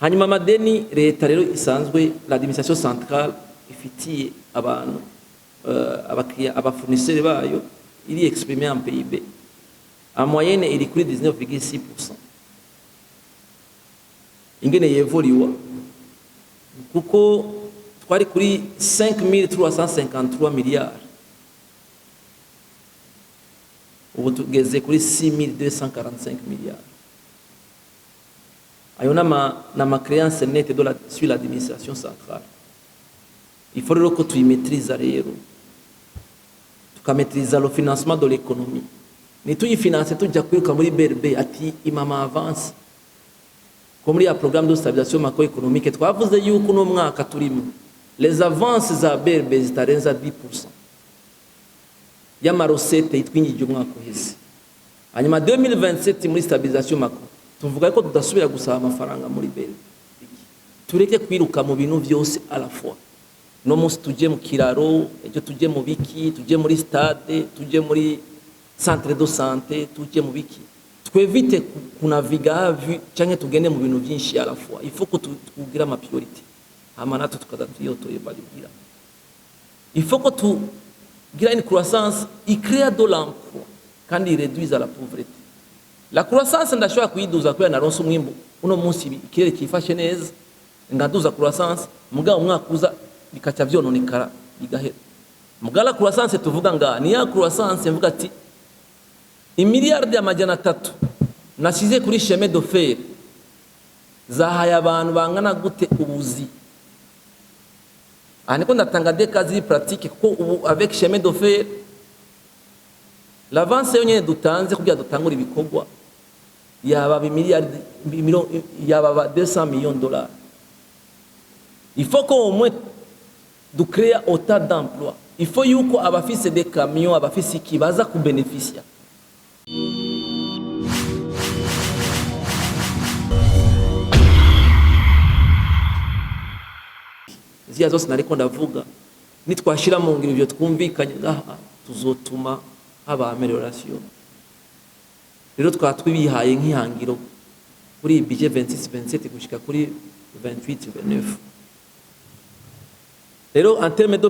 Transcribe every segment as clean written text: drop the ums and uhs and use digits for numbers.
hanyuma amadeni leta rero isanzwe l'administration centrale ifitiye abantu abafournisseurs bayo iri exprimé en PIB en moyenne iri kuri 19,6%. ingene yevoliwa kuko twari kuri 5353 milliards ubu tugeze kuri 6245 milliards. ayo nama créance nette sur l'administration centrale. Il faut que tu maîtrises rero tukametriza le financement de l'économie. Ni tuyifinance tujya kwiruka muri BRB ati imama avance comme il y a programme de stabilisation macroéconomique twavuze yuko no mwaka turimo les avances za BRB zitarenza 10% y'amarosete itwingije umwaka uheze. Hanyuma 2027 muri stabilisation macro tuvuga ko tudasubira gusaba amafaranga muri BRB. Tureke kwiruka mu bintu byose à la fois. No munsi tujye mu kiraro, ejo tujye mu biki, tujye muri stade, tujye muri centre de santé, tujye mu biki. Twevite kunaviga cyangwa tugende mu bintu byinshi à la fois. Il faut que tugira ma priorité. Amana tukaza tuyotoye baligira. Il faut que tugira une croissance, il crée de l'emploi quand il réduit la pauvreté. La croissance ndashobora kuyiduza kwa naronse umwimbo. Uno munsi ikirere kifashe neza ndaduza croissance mugabo umwakuza bikacha vyononekara bigahera. Mugala croissance tuvuga nga ni ya croissance mvuga ati imiliyardi amajana 3 nasize kuri chemin de fer zahaye abantu bangana gute ubuzi. Aniko ndatanga des cas pratiques kuko ubu avec chemin de fer l'avance yonyene dutanze kugira dutangura ibikorwa yaba miliyardi yaba 200 millions de dollars. Il faut qu'au moins de créer autant d'emplois. Il faut yuko abafise des camions abafise kibaza ku bénéficier. Zia zose nariko ndavuga nitwashira mu ngiro byo twumvikanye ngaha tuzotuma haba amelioration. Rero twatwibihaye nk'ihangiro kuri budget 26-27 gushika kuri 28-29. Rero en termes de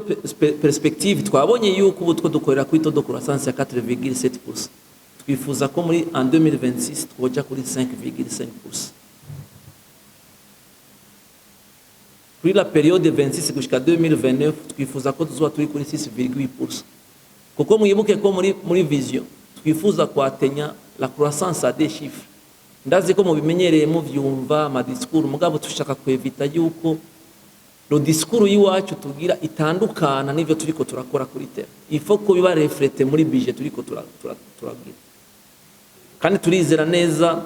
perspective twabonye yuko ubu dukorera kuri taux de croissance ya 4,7%. Twifuza ko muri en 2026 twoja kuri 5,5%. Pour la période de 26 jusqu'à 2029 twifuza ko tuzoba turi kuri 6,8%. Kuko muyibuke ko muri vision twifuza kwatenya la croissance à des chiffres. Ndazi ko mubimenyereye mu vyumva ma discours mugabo tushaka kwevita yuko le discours yiwacu tugira itandukana n'ivyo turiko turakora kuri terre. Il faut ko biba refléter muri budget turiko turagira. Kandi turizera neza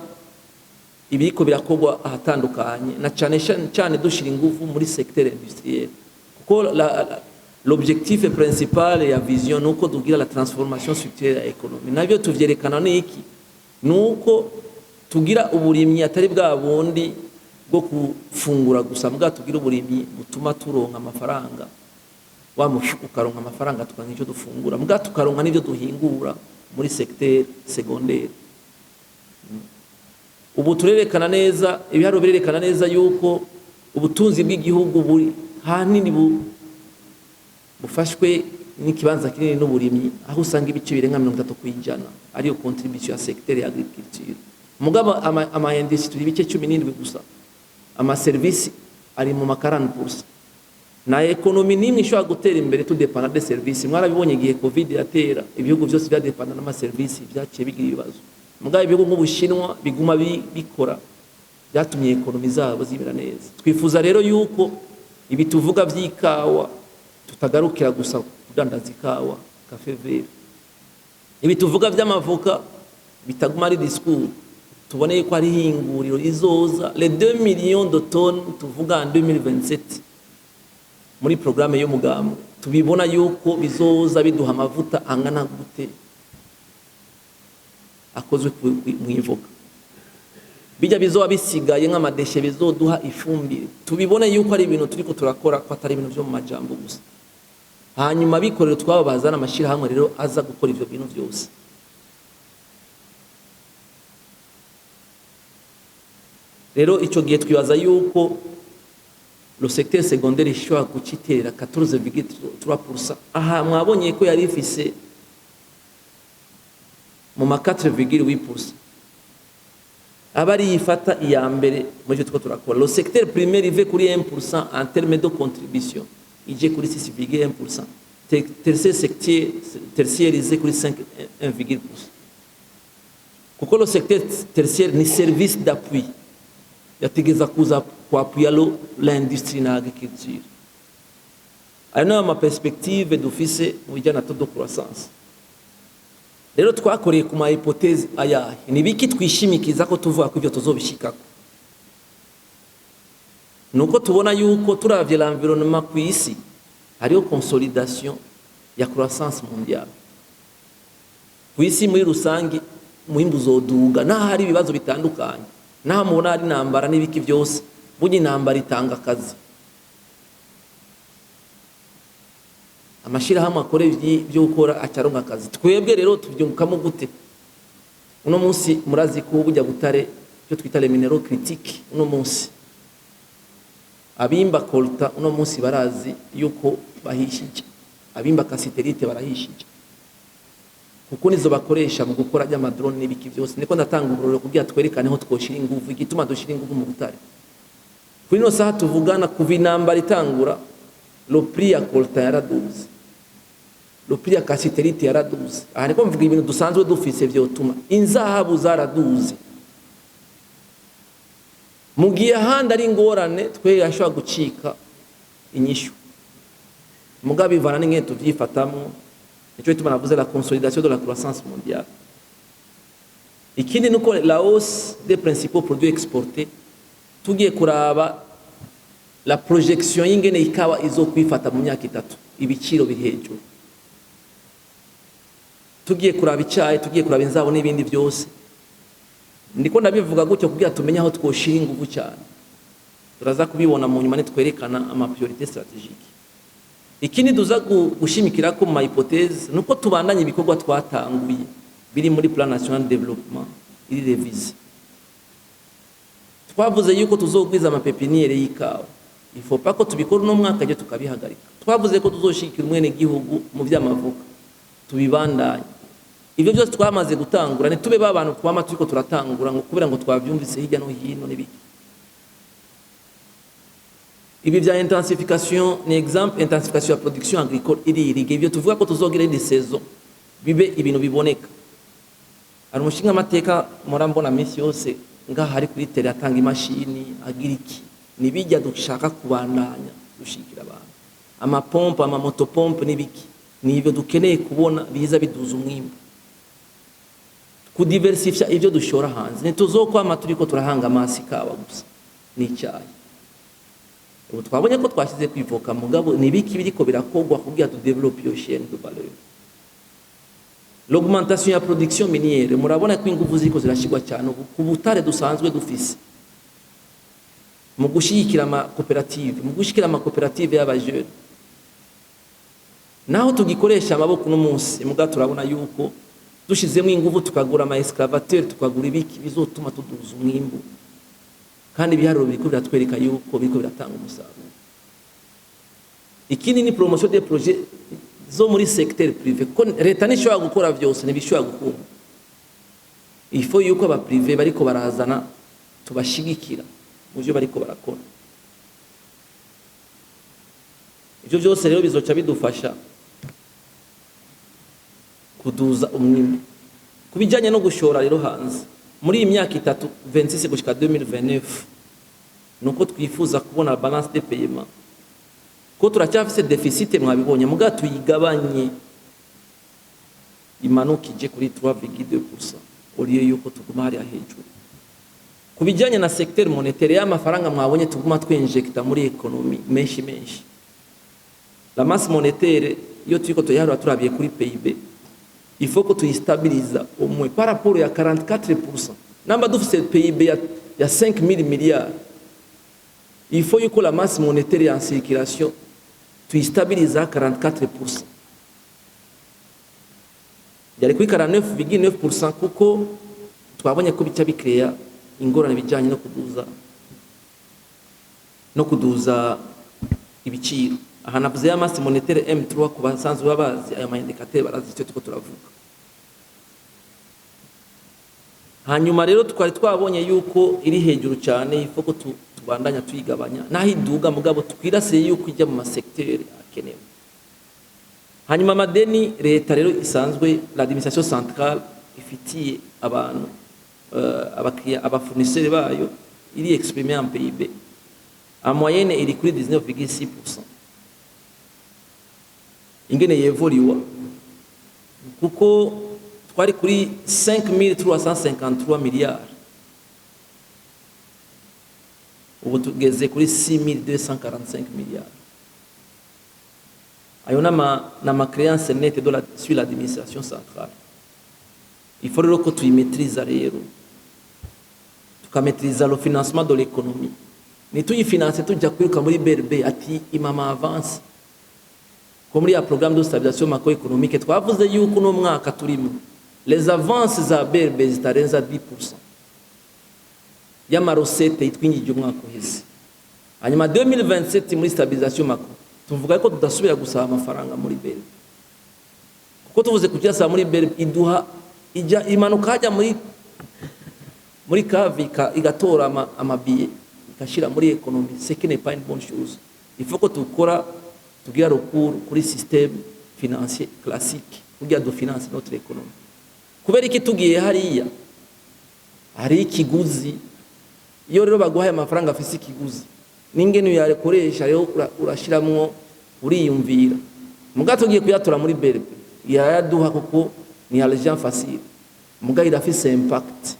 ibiko birakogwa ahatandukanye na cyane dushira ingufu muri secteur industriel. Kuko l'objectif principal ya vision nuko tugira la transformation structurelle ya économie. Navyo tuvyerekana n'iki nuko tugira uburimyi atari bwa bundi bwo kufungura gusa mbwa tugira uburimyi butuma turonka amafaranga wa mushuka ukaronka amafaranga tukanga icyo dufungura mbwa tukaronka n'ibyo duhingura muri secteur secondaire. Ubu turerekana neza ibiharo birerekana neza yuko ubutunzi bw'igihugu buri hanini bufashwe n'ikibanza kinini n'uburimyi aho usanga ibice birenga 30% ariyo contribution ya secteur ya agriculture. Mugabo ama industry ibice 17 gusa. Ama service ari mu 40%. Na economy nimwe ishobora gutera imbere tudepana de service. Mwarabibonye gihe Covid yatera ibihugu byose byadepana n'ama service byaciye bigira ibibazo. Mugabo ibihugu nk'Ubushinwa biguma bikora byatumye economy zabo zibira neza. Twifuza rero yuko ibi tuvuga by'ikawa tutagarukira gusa kudandaza ikawa cafe vert. Ibi tuvuga by'amavoka bitaguma ari discours. Tuboneye ko ari hinguriro izoza les 2 millions de tonnes tuvuga en 2027 muri programme yo mugambo tubibona yuko bizoza biduha amavuta angana gute akozwe mu ivoka bijya bizoba bisigaye nk'amadeshe bizoduha ifumbire tubibone yuko ari ibintu turiko turakora ko atari ibintu byo mu majambo gusa. Hanyuma bikorero twaba bazana amashira hamwe rero aza gukora ivyo bintu byose. rero ico gihe twibaza yuko le secteur secondaire ishobora gucitera 14,3%. aha mwabonye ko yari ifise mu ma 4,8%. abari yifata iya mbere muri cyo turakora. Le secteur primaire ive kuri 1% en termes de contribution, ije kuri 6,1%. Tertiaire ize kuri 5,1%. kuko le secteur tertiaire ni service d'appui yategeza kuza kuapuya l'industrie na agriculture. Ari nayo ma perspective dufise mu bijyana na taux de croissance. Rero twakoreye ku ma hypothèse ayahe, ni biki twishimikiza ko tuvuga ko ibyo tuzobishikako. Nuko tubona yuko turavye l'environnement ku isi hariho consolidation ya croissance mondiale. Ku isi muri rusangi muhimbu zoduga naho hari ibibazo bitandukanye, naho mubona hari intambara n'ibiki byose, burya intambara itanga akazi. Amashirahamwe akora ibyo gukora acaronka akazi. Twebwe rero tubyungukamo gute? Uno munsi murazi ko bujya Butare cyo twita les minéraux critiques. Uno munsi abimba colta uno munsi barazi yuko bahishije, abimba kasiterite barahishije, kuko nizo bakoresha mu gukora ry'amadrone n'ibiki byose. Niko ndatanga uburoro kugira twerekane ho twoshira ingufu, igituma dushira ingufu mu Butare. Kuri no saha tuvugana kuva intambara itangura, le prix ya colta yaraduze, le prix ya kasiterite yaraduze. Aha niko mvuga ibintu dusanzwe dufise byotuma inzahabu zaraduze. Mugiye ahandi ari ingorane twe yashobora gucika inyishu, mugabe ivana n'ingene tuvyifatamwo. Nico bituma navuze la consolidation de la croissance mondiale. Ikindi nuko la hausse des principaux produits exportés, tugiye kuraba la projection y'ingene ikawa izokwifata mu myaka 3, ibiciro biri hejuru. Tugiye kuraba icayi, tugiye kuraba inzabo n'ibindi byose. Ndiko ndabivuga gutyo kugira tumenye aho twoshira ingufu cyane. Turaza kubibona mu nyuma netwerekana ama priorité stratégique. Ikindi duza gushimikira ko ma hypothèse nuko tubandanye ibikorwa twatanguye biri muri plan national de développement iri revise. Twavuze yuko tuzogwiza ama pepiniere y'ikawa. Il faut pas ko tubikora no mwaka je tukabihagarika. Twavuze ko tuzoshikira umwene gihugu mu by'amavuka tubibandanye. Ibyo byose twamaze gutangura, ne tube babantu twama turiko turatangura ngo kubera ngo twavyumvise hirya no hino n'ibiki. Ibi bya intensification ni exemple, intensification ya production agricole iri ibyo tuvuga ko tuzogira des saisons bibe ibintu biboneka. Ari umushinga amateka murambona minsi yose ngaha hari kuri tele atanga imashini agiriki, nibijya dushaka kubandanya dushikira abantu. Ama pompe, ama motopompe n'ibiki, nibyo dukeneye kubona biza biduza umwimbo. Kudiversifya ibyo dushora hanze, nituzokwama turiko turahanga amasi kawa gusa n'icyayi. Ubu twabonye ko twashize kwivoka mugabo nibiki biriko birakogwa kugira tu développer iyo chaîne de valeur. L'augmentation ya production minière, murabona ko ingufu ziko zirashigwa cyane ku Butare dusanzwe dufise mu gushikira ama coopérative, mu gushikira ama coopérative y'abajeune. Naho tugikoresha amaboko no munsi muga turabona yuko dushizemo ingufu tukagura ama excavateur, tukagura ibiki bizotuma tuduza umwimbo, kandi biharuro biriko biratwereka yuko biriko biratanga umusaruro. Ikindi ni promotion des projets zo muri secteur privé, ko leta nishobora gukora byose nibishobora gukora. Il faut yuko aba privé bariko barazana tubashigikira mu byo bariko barakora. Ibyo byose rero bizoca bidufasha kuduza umwimbo. Kubijanye no gushora rero hanze muri iyi myaka 3 26 gushika 2029, nuko twifuza kubona balance de paiement, ko turacyafise deficit mwabibonye muga tuyigabanye imanukije kuri 3,2% oliyo yuko tuguma hari hejuru. Kubijanye na secteur monétaire y'amafaranga mwabonye tuguma twinjecta muri economy menshi. La masse monétaire yo turiko tuyaharura turabiye kuri PIB, il faut que tu stabilise au moins par rapport à 44%. Namba dufise PIB ya 5 000 milliards. Il faut que la masse monétaire en circulation tu stabilise à 44%. Yari kuri 49,9% kuko twabonye ko bica bikreya ingorane bijanye no kuduza no kuduza ibiciro. Aha navuze ya masse monétaire M3 ku basanzwe babazi ayo ma indicateur barazi icyo tuko turavuga. Hanyuma rero twari twabonye yuko iri hejuru cyane ifoko tubandanya tuyigabanya naho iduga mugabo twirasiye yuko ijya mu masecteur akenewe. Hanyuma amadeni leta rero isanzwe l'administration centrale ifitiye abantu abafournisseurs bayo iri exprimé en PIB. En moyenne iri kuri 19,6%. Ingene yevoliwa kuko twari kuri 5,353 milliards. Ubu tugeze kuri 6,245 milliards. Ayo nama créance nette sur l'administration centrale. Il faut que tu maîtrises rero. Tukametriza le financement de l'économie. Ni tuyifinance tujya kwiruka muri BRB ati imama avance. Ko muri ya programme de stabilisation macroéconomique twavuze yuko no mwaka turimo les avances za BRB zitarenza 10% y'amarosete itwingije umwaka uheze. Hanyuma 2027 muri stabilisation macro tuvuga ko tudasubira gusaba amafaranga muri BRB. Kuko tuvuze kujya muri BRB iduha ijya imanuka hajya muri kavika igatora amabiye ikashira muri économie, ce qui n'est pas une bonne chose. Il faut que tukora tugira recours kuri système financier classique kugira do finance notre économie. Kubera iki tugiye hariya hari ikiguzi iyo rero baguhaye amafaranga afise ikiguzi n'ingene yarekoresha rero urashiramwo uriyumvira muga tugiye kuyatora muri BRB yayaduha kuko ni argent facile muga irafise impact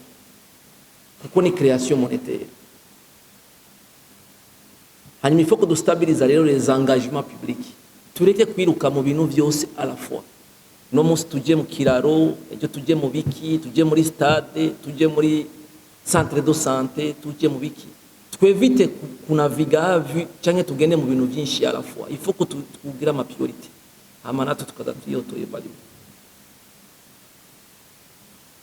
kuko ni création monétaire. Hanyuma il faut que dustabilize rero les engagements publics tureke kwiruka mu bintu byose à la fois. No musi tujye mu kiraro ejo tujye mu biki tujye muri stade tujye muri centre de santé tujye mu biki twevite kunaviga cyangwa tugende mu bintu byinshi à la fois. Il faut que tugira ma priorité amana tukaza tuyotoye bari.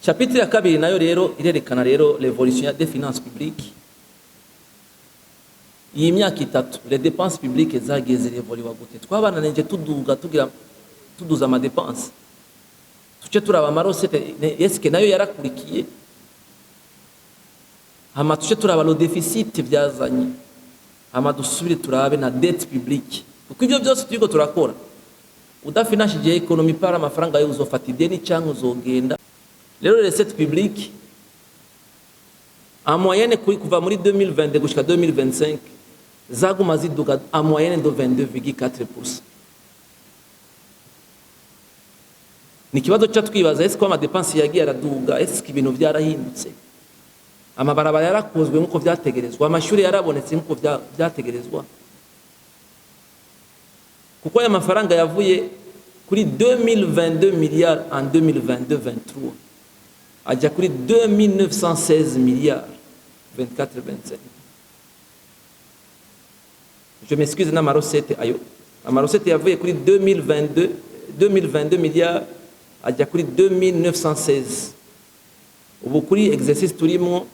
Chapitre ya kabiri nayo rero irerekana rero l'évolution des finances publiques. Iyi myaka itatu les dépenses publiques zageze révoluwa gute twabananije tuduza ama dépenses tuce turaba amarosete eske nayo yarakurikiye hama tuce turaba le déficit byazanye hama dusubire turabe na dette publique kuko ibyo byose turiko turakora udafinanshije economy para amafaranga yo uzofata ideni cyangwa uzogenda rero recette publique en moyenne kuva muri 2022 gushika 2025 zaguma ziduga en moyenne de 22,4%. Ni kibazo cyo twibaza ese ko ama dépenses yagiye araduga ese ibintu byarahindutse amabarabara yarakozwe nkuko byategerezwa amashuri yarabonetse nkuko byategerezwa kuko aya mafaranga yavuye kuri 2022 milliards en 2022-23 ajya kuri 2916 milliards 24-25. Je m'excuse na marosete ayo amarosete yavuye kuri 2022 milliards ajya kuri 2916. Ubu kuri exercice turimo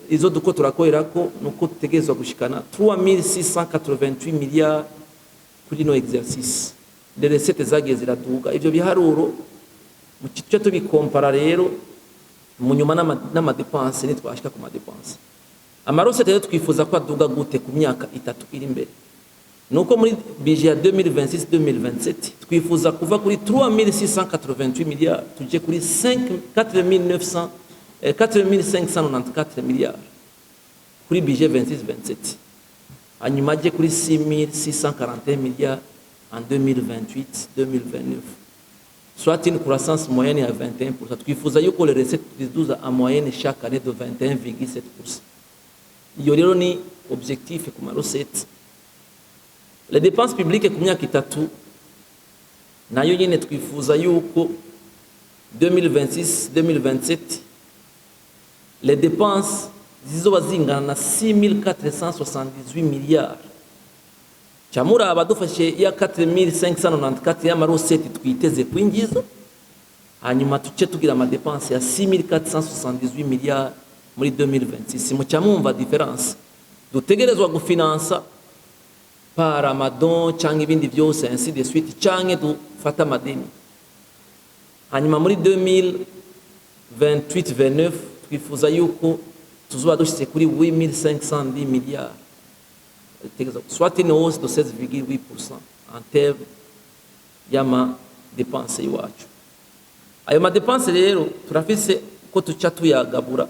izo duko turakorera ko nuko tutegezwa gushikana 3688 milliards kuri no exercice de recettes zagiye ziraduga. Ivyo biharuro mu cyo tubikompara rero mu nyuma n'ama dépenses nitwashika ku ma dépenses amarosete rero twifuza ko aduga gute ku myaka itatu iri imbere. Nuko muri budget 2026-2027 twifuza kuva kuri 3688 milliards tujye kuri 4594 milliards kuri budget 26-27 hanyuma ajye kuri 6641 milliards en 2028-2029 soit une croissance moyenne à 21%. Twifuza yuko les recettes ziduza en moyenne chaque année de 21,7%. Iyo rero ni objectif ku marosete. Les dépenses publiques ku myaka itatu nayo nyine twifuza yuko 2026-2027 les dépenses zizoba zingana na 6478 milliards. Chamura abadufashe ya 4594 y'amarosete twiteze kwinjiza hanyuma tuce tugira ama dépenses ya 6478 milliards muri 2026. Mucamumva difference dutegerezwa gufinansa par amadon cyangwa ibindi byose ainsi de suite cyangwa dufata amadeni. Hanyuma muri 2028-29 twifuza yuko tuzoba dushyize kuri 8510 milliards, soit une hausse de 16,8% en termes y'ama dépense iwacu. Ayo ma dépense rero turafise ko tuca tuyagabura,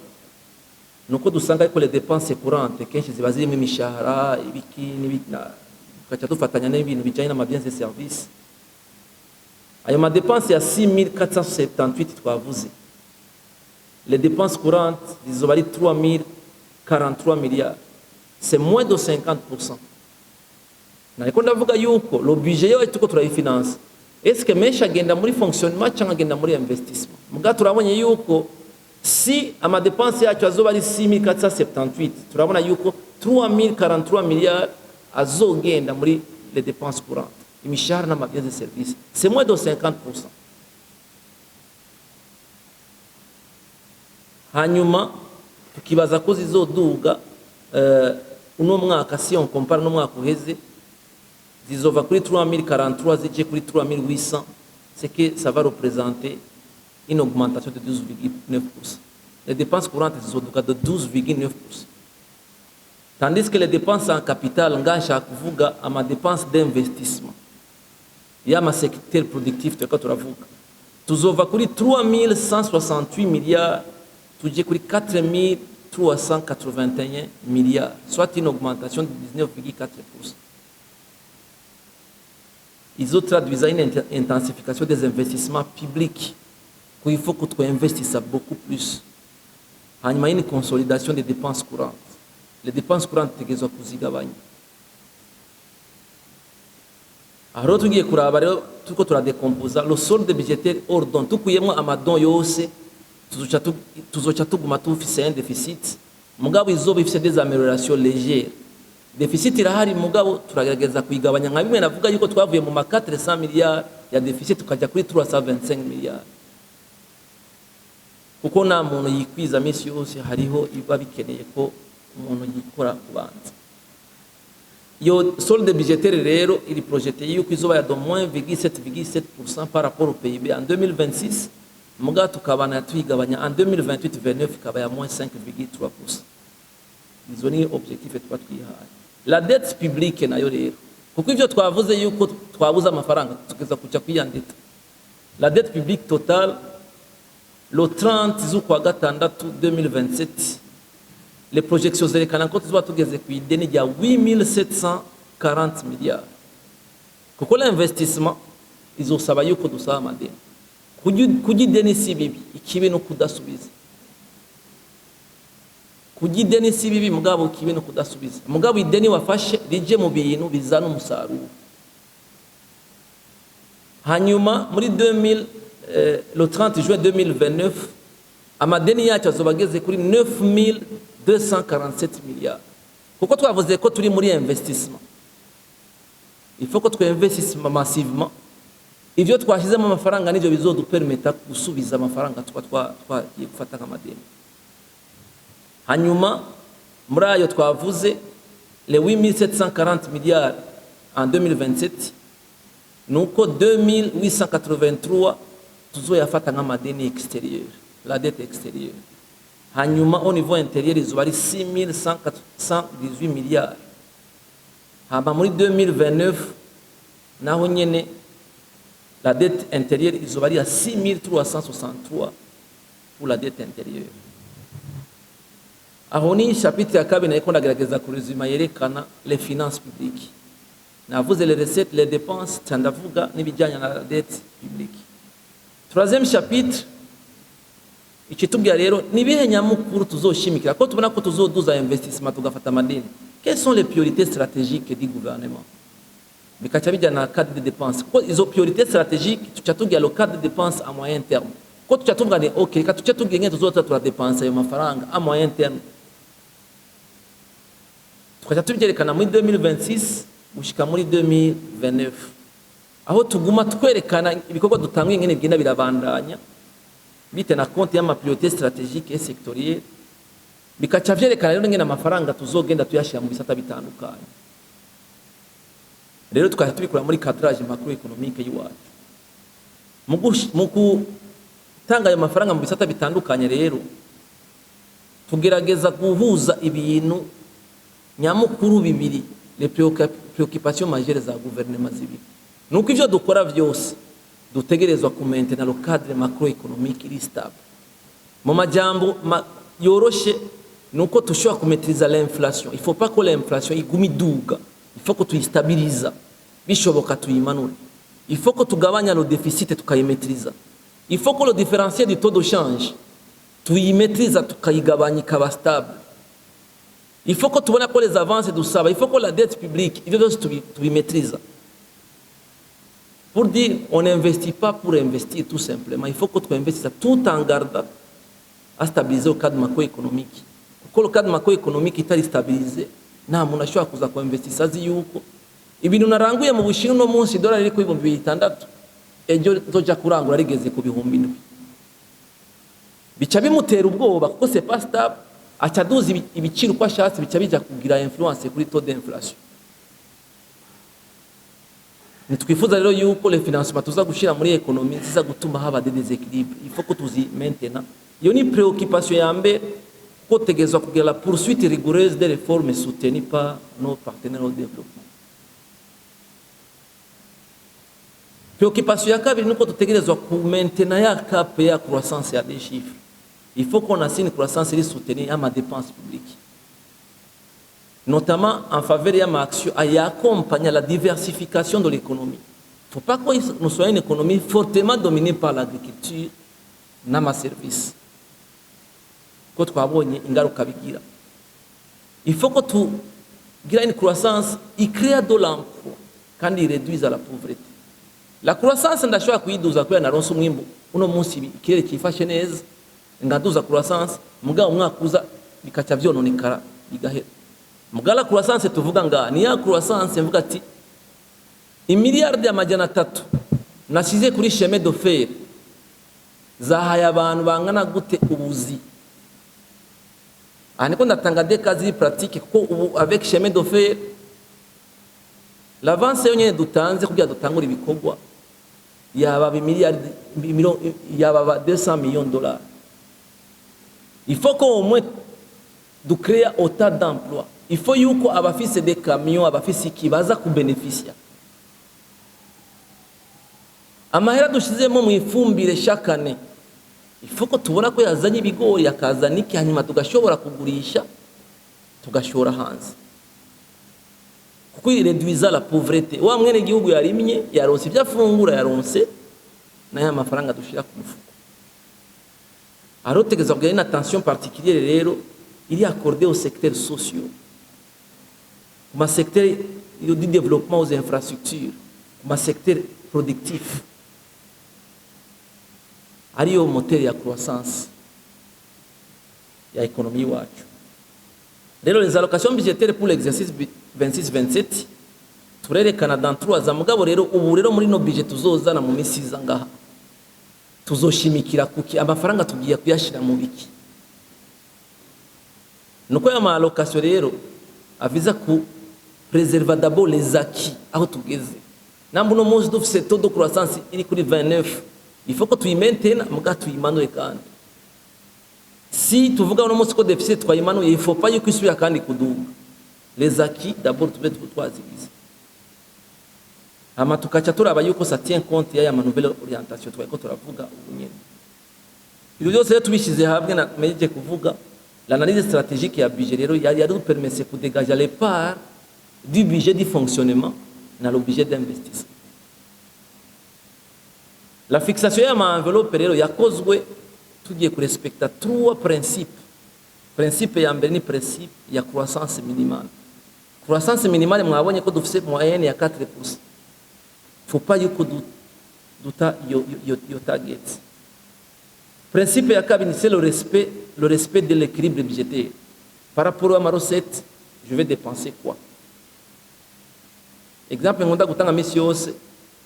nuko dusanga ko les dépenses courantes kenshi ziba zirimo imishahara ibiki n'ibina, tukaca dufatanya n'ibintu bijanye n'amabiens et services. Ayo ma dépense ya 6478 twavuze, les dépenses courantes zizoba ari 3043 milliards, c'est moins de 50%. Nariko ndavuga yuko le budget yo tuko turayifinance, est-ce que menshi agenda muri fonctionnement cyangwa agenda muri investissement? Muga turabonye yuko si ama dépenses yacu azoba ari 6478, turabona yuko 3043 milliards azogenda muri les dépenses courantes, imishahara n'amabiens de service, c'est moins de 50%. Hanyuma tukibaza ko zizoduga uno mwaka, si on compare no mwaka uheze, zizova kuri 3043 zije kuri 3800, c'est que ça va représenter une augmentation de 12,9%. Les dépenses courantes zizoduka de 12,9%. Tandis que les dépenses en capital, ngasha kuvuga ama dépenses d'investissement ya ma secteur productif tuko turavuga, tuzova kuri 3168 milliards tuje kuri 4381 milliards, soit une augmentation de 19,4%. Ils ont traduit une intensification des investissements publics, qu'il faut que tu investisses beaucoup plus. Il y a une consolidation des dépenses courantes. Les dépenses courantes, tu les as kuzigabanya. Alors, tu as décomposé le solde budgétaire hors don. Tu as amadon yose, tu as un déficit. Mugabo izoba ifise des améliorations légères. Déficit irahari mugabo turagerageza kuyigabanya, nka bimwe navuga yuko twavuye mu 400 milliards ya déficit tukajya kuri 325 milliards. Kuko nta muntu yikwiza misi yose, hariho iba bikeneye ko umuntu yikora kubanza. Yo solde budgétaire rero iri projeté yuko izoba ya de moins 7,7% par rapport au PIB en 2026, mugabo tukabana tuyigabanya en 2028-29 ikaba ya moins 5,3%. Izo ni objectif twa twihaye. La dette publique nayo rero, kuko ivyo twavuze yuko twabuza amafaranga tukeza kuca kwiyandita. La dette publique totale le 30 z'ukwa gatandatu 2027, les projections zerekana ko tuzoba tugeze ku ideni rya 8740 milliards. Kuko l'investissement izosaba yuko dusaba amadeni. Kujideni si bibi, ikibi no kudasubiza. Kujideni si bibi, mugabo kibe no kudasubiza. Mugabo ideni wafashe rije mu bintu bizana umusaruro. Hanyuma muri le 30 juin 2029 amadeni yacu azobageze kuri 9247 milliards. Kuko twavuze ko turi muri investissement, il faut que twinvestisse massivement. Ivyo twashizemo amafaranga nivyo bizodupermeta gusubiza amafaranga twagiye gufata nk'amadeni. Hanyuma muri ayo twavuze les 8740 milliards en 2027, nuko 2883 tuzoyafata nk'amadeni extérieur, la dette extérieure. Hanyuma au niveau intérieur izoba ari 6118 milliards. Hama muri 2029 naho nyene la dette intérieure izoba ari à 6363 pour la dette intérieure. Aho ni chapitre ya kabiri nako ndagerageza kuruzima yerekana les finances publiques. Navuze les recettes, les dépenses, tandavuga n'ibijyanye na dette publique. Troisième chapitre ikitubwira rero nibihe nyamukuru tuzoshimikira ko tubona ko tuzoduza investissement tugafata amadeni. Quelles sont les priorités stratégiques du gouvernement? Bikacha bijyana cadre de dépenses. Ko izo priorités stratégiques tuchatubwira le cadre de dépenses à moyen terme. Ko tuchatubwira ni OK, ka tuchatubwira ngene tuzota turadepensa ayo mafaranga à moyen terme. Tukachatubyerekana muri 2026 gushika muri 2029. Aho tuguma twerekana ibikorwa dutanguye ngene bigenda birabandanya bite na compte y'ama priorité stratégique et sectorielle, bikaca vyerekana rero ngene amafaranga tuzogenda tuyashira mu bisata bitandukanye. rero twari tubikora muri cadrage macroéconomique y'iwacu mu gutanga ayo mafaranga mu bisata bitandukanye. Rero tugerageza guhuza ibintu nyamukuru bibiri, les préoccupations majeures za gouvernement zibiri. Nuko ivyo dukora vyose dutegerezwa ku maintenir le cadre macroéconomique stable. Mu majambo yoroshe nuko tushobora kumetriza l'inflation. Il faut pas que l'inflation igume iduga, il faut que tuyistabiliza, bishoboka tuyimanure. Il faut que tugabanya le déficit tukayimetriza. Il faut que le différentiel du taux de change tuyimetriza tukayigabanya ikaba stable. Il faut que tubona ko les avances dusaba, il faut que la dette publique ivyo byose tubimetriza. Pour dire on n'investit pas pour investir tout simplement, il faut que tu investisses tout en gardant à stabiliser le cadre macroéconomique. Kuko le cadre macroéconomique itari stabilisé nta muntu ashobora kuza ku investir azi yuko ibintu naranguye mu Bushinwa no munsi dollar iri ku 6,000 ejo zoja kurangura rigeze ku 7,000. Bica bimutera ubwoba kuko c'est pas stable, acaduza ibiciro kwa shatse bica bija kugira influence kuri taux d'inflation. Nitwifuza rero yuko les financements tuza gushira muri économie ziza gutuma haba des déséquilibres. Il faut que tuzi maintenant. Iyo ni préoccupation ya mbere ko tegezwa kugira la poursuite rigoureuse des réformes soutenues par nos partenaires au développement. Préoccupation ya kabiri nuko tutegerezwa ku maintenir ya cap ya croissance ya des chiffres. Il faut qu'on assine une croissance soutenue à ma dépense publique, notamment en faveur de ma action et accompagner la diversification de l'économie. Il ne faut pas que nous soyons une économie fortement dominée par l'agriculture na ma service. Il faut que tu aies une croissance qui crée de l'emploi quand il réduise la pauvreté. La croissance ndashobora kuyiduza kwa naronse umwimbo uno munsi ikirere kifashe neza ngaduza croissance mugabo umwakuza bikaca vyononekara bigahera. Mugala croissance tuvuga nga ni ya croissance mvuga ati imiliyardi y'amajana 3 nasize kuri chemin de fer zahaye abantu bangana gute ubuzi. Aniko ndatanga des cas pratiques ko ubu avec chemin de fer l'avance yonyene dutanze kugira dutangura ibikorwa yaba miliyardi yaba 200 millions de dollars. Il faut qu'au moins de créer autant d'emplois. Il faut yuko abafise des camions abafise kibaza ku bénéficier. Amahera dushizemo mu ifumbire chaque année. Il faut que tubona ko yazanye ibigori yakazana iki hanyuma tugashobora kugurisha tugashora hanze. Kuko ireduiza la pauvreté. Wa mwene gihugu yarimye yaronse ibyafungura yaronse naye amafaranga dushira ku mufuko. Alors tegeza kugira une attention particulière rero il est accordé aux secteurs sociaux. Comme secteur du développement aux infrastructures, comme secteur productif. Ariyo moteur ya croissance ya économie wacu. Rero les allocations budgétaires pour l'exercice 26-27 turerekana dans 3 ans mugabo rero ubu rero muri no budget tuzozana mu misiza ngaha tuzoshimikira kuki amafaranga tugiye kuyashira mu biki. Nuko ya ma allocation rero aviza ku préserver d'abord les acquis aho tugeze. Nambu no munsi dufise taux de croissance iri kuri 29. Il faut que tu y maintiennes muga tuyimanure kandi. Si tuvuga no munsi ko déficit twayimanuye il faut pas yuko isubira kandi kuduga. Les acquis d'abord tu veux twazibiza. Ama tukacha turaba yuko ça tient compte ya ma nouvelle orientation twako turavuga ubunyene. Ibyo byose tubishize hamwe na meje kuvuga l'analyse stratégique ya budget rero yari nous permet de dégager les parts du budget de fonctionnement dans le budget d'investissement. La fixation ya ma enveloppe rero yakozwe tugiye ku respecta 3 principes. Principe ya mbere ni principe ya croissance minimale. Croissance minimale mwabonye ko dufise moyenne ya 4%. Faut pas yuko duta yo target. Principe ya kabiri c'est le respect de l'équilibre budgétaire. Par rapport à ma recette, je vais dépenser quoi? Exemple ngonda gutanga misi yose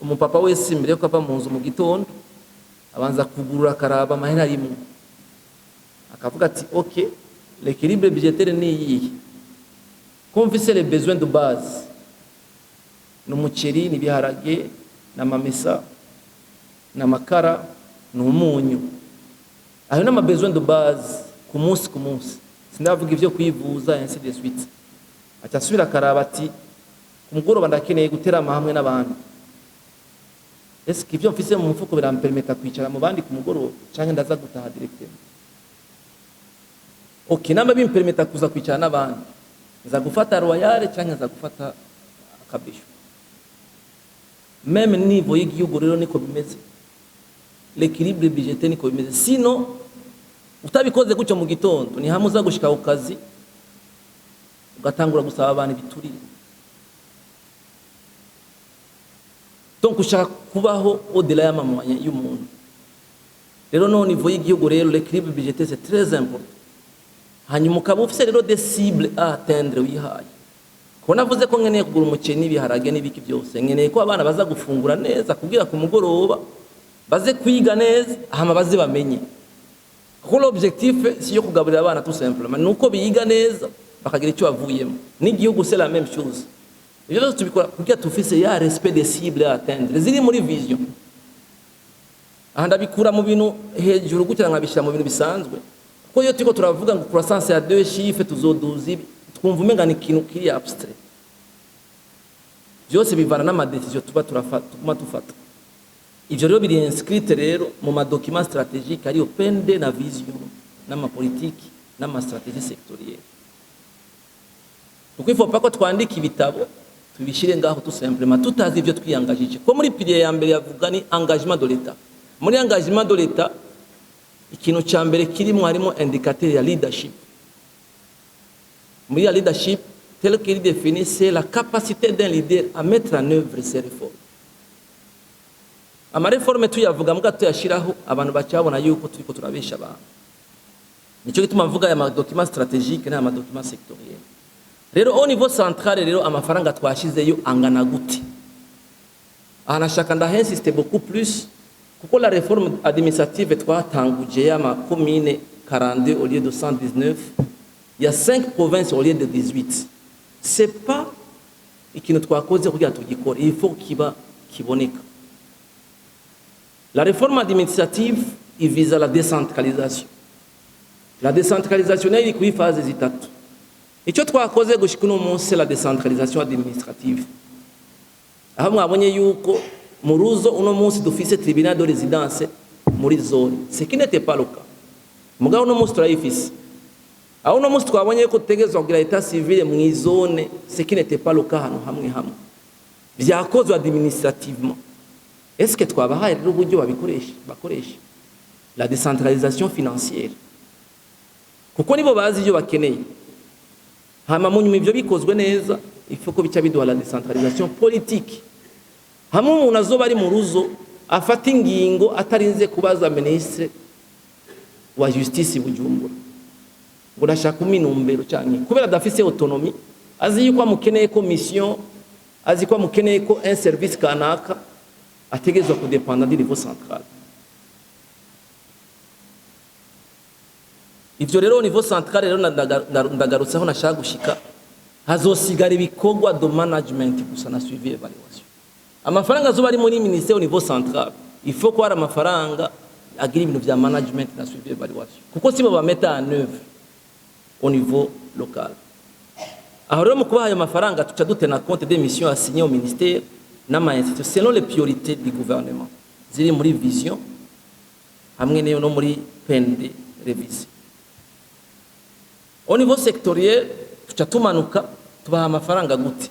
umupapa wese mbere ko ava mu nzu mu gitondo abanza kugurura karaba mahera rimwe akavuga ati OK l'équilibre budgétaire ni iyi comme c'est les besoins de base n'umuceri n'ibiharage n'amamesa n'amakara n'umunyu. Ayo n'ama besoin de base ku munsi sindavuga ivyo kwivuza ainsi de suite. Acyasubira karaba ati kumugoroba ndakeneye guterama hamwe n'abantu. Est-ce que ivyo mfise mu mfuko birampermeta kwicara mu bandi kumugoroba canke ndaza gutaha directement? Okay, namba bimpermeta kuza kwicara n'abandi, nza gufata royale canke nza gufata akabisho. Même niveau y'igihugu rero niko bimeze. L'équilibre budgétaire niko bimeze. Sinon utabikoze gutyo mu gitondo ni hamwe uza gushika ku kazi ugatangura gusaba abantu biturire. Donc ushaka kubaho au-delà y'amamanya y'umuntu. Rero no niveau y'igihugu rero l'équilibre budgétaire c'est très important. Hanyuma ukaba ufise rero des cibles à atteindre wihaye. Ko navuze ko nkeneye kugura umuceri n'ibiharage n'ibiki byose, nkeneye ko abana baza gufungura neza kugira ku mugoroba baze kwiga neza hama baze bamenye. Ko l'objectif si yo kugaburira abana tout simplement nuko biga neza bakagira icyo bavuyemo. N'igihugu c'est la même chose. Ibyo byose tubikora kugira tufise ya respect des cibles à atteindre ziri muri vision. Aha ndabikura mu bintu hejuru gutya nkabishira mu bintu bisanzwe. Ko iyo tiko turavuga ngo croissance ya 2 chiffres tuzoduza ibi twumva umenga ni ikintu kiri abstrait. Byose bivana n'ama decision tuba tufata. Ivyo rero biri inscrite rero mu ma document stratégique ari opende na vision n'ama politique n'ama stratégie sectorielle. Uko ifo pako twandika ibitabo tubishire ngaho tout simplement tutazi ivyo twiyangajije. Ko muri pilier ya mbere yavuga ni engagement de l'État. Muri engagement de l'État ikintu ca mbere kirimo harimo indicateur ya leadership. Muri ya leadership tel qu'il définit c'est la capacité d'un leader à mettre en œuvre ses réformes. Ama réforme tuyavuga muga tuyashiraho abantu bacabona yuko turiko turabesha abantu. Nico gituma mvuga ya ma document stratégique na ma document sectoriel. Rero au niveau central rero amafaranga twashizeyo angana guti. Aha nashaka ndahinsiste beaucoup plus kuko la réforme administrative twatanguje ya ma commune 42 au lieu de 119, il y a 5 provinces au lieu de 18. C'est pas ikintu twakoze kugira tugikore, il faut kiba kiboneka. La réforme administrative il vise à la décentralisation. La décentralisation est kuri phase zitatu. Icyo twakoze gushika no munsi la décentralisation administrative. Aho mwabonye yuko mu ruzo uno munsi dufise tribunal de résidence muri zone. Ce qui n'était pas le cas. Mugabo no munsi turayifise. Aho no munsi twabonye ko tutegezwa kugira état civil mu zone, ce qui n'était pas le cas hano hamwe. Byakozwe administrativement. Est-ce que twabahaye rero uburyo bakoresha la décentralisation financière? Kuko nibo bazi ibyo bakeneye. Hama munyuma ivyo bikozwe neza, il faut ko bica biduha la décentralisation politique. Hamwe umuntu azoba ari mu ruzo afata ingingo atarinze kubaza ministre wa justice Bujumbura. Ngo ndashaka uminumbero cyane kubera dafise autonomie, azi yuko amukeneye commission, azi ko amukeneye ko un service kanaka ategezwa kudependa du niveau central. Ivyo rero niveau central rero ndagarutseho nashaka gushika hazosigara ibikorwa de management gusa na suivi evaluation. Amafaranga azoba ari muri ministère au niveau central, il faut ko hari amafaranga agira ibintu vya management na suivi evaluation. Kuko sibo bameta en œuvre au niveau local. Aho rero mu kubaha ayo mafaranga tuca dutena compte des missions assignées au ministère n'ama institution selon les priorités du gouvernement. Ziri muri vision hamwe neyo no muri PND révisé. Au niveau sectoriel tuca tumanuka tubaha amafaranga gute.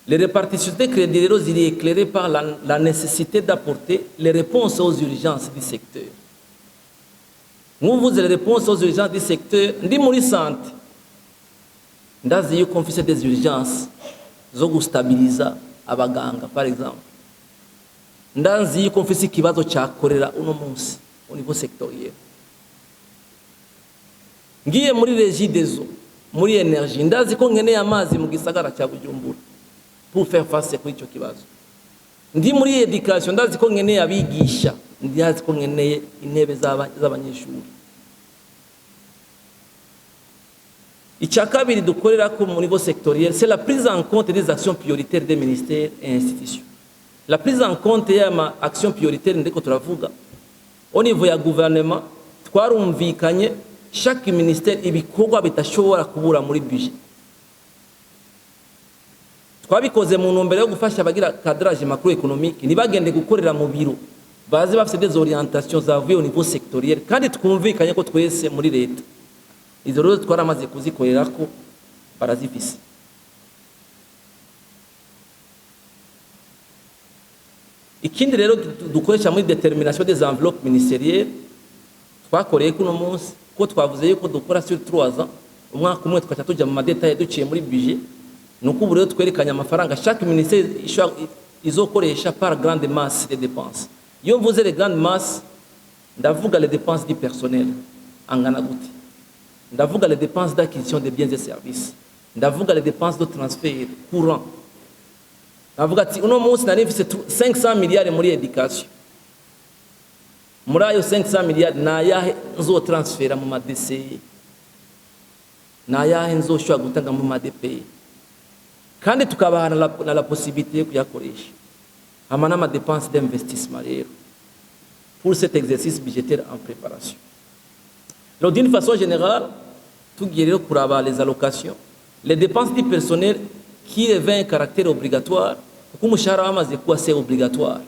Les répartitions de crédits rero ziri éclairées par la nécessité d'apporter les réponses aux urgences du secteur. Vous les réponses aux urgences du secteur ndi muri santé. Ndazi yuko mfise des urgences zo gustabiliza abaganga par exemple. Ndazi yuko mfise ikibazo cyakorera uno munsi au niveau sectoriel. Ngiye muri régie des eaux, muri énergie, ndazi ko nkeneye amazi mu gisagara cya Bujumbura pour faire face kuri icyo kibazo. Ndi muri education, ndazi ko nkeneye abigisha, ndazi ko nkeneye intebe z'abanyeshuri. icya kabiri dukorera ko mu niveau sectoriel, c'est la prise en compte des actions prioritaires des ministères et institutions. La prise en compte y'ama action prioritaire ndiko turavuga au niveau ya gouvernement, twarumvikanye chaque ministère ibikorwa bitashobora kubura muri budget. Twabikoze mu ntumbero yo gufasha abagira cadrage macroéconomique nibagende gukorera mu biro baze bafite des orientations zavuye au niveau sectoriel kandi twumvikanye ko twese muri leta izo rero twaramaze kuzikorera ko barazifise. Ikindi rero dukoresha muri détermination des enveloppes ministérielles twakoreye kuno munsi ko twavuze yuko dukora sur 3 ans, umwaka umwe twacha tujya mu madetail duciye muri budget, nuko ubu rero twerekanye amafaranga chaque ministère izokoresha par grande masse de dépenses. Iyo mvuze les grandes masses ndavuga les dépenses du personnel angana gute, ndavuga les dépenses d'acquisition de biens et services, ndavuga les dépenses de transfert courant, ndavuga ati uno munsi nari mfise 500 milliards muri éducation, muri ayo 500 milliards nayahe nzo transfera mu madese, nayahe nzo shwa gutanga mu madepay, kandi tukabahana na la possibilité yo kuyakoresha amana ma dépenses d'investissement rero pour cet exercice budgétaire en préparation. Donc d'une façon générale, tugiye rero kuraba les allocations, les dépenses du personnel qui revêt un caractère obligatoire, kuko umushahara wamaze kuba c'est obligatoire.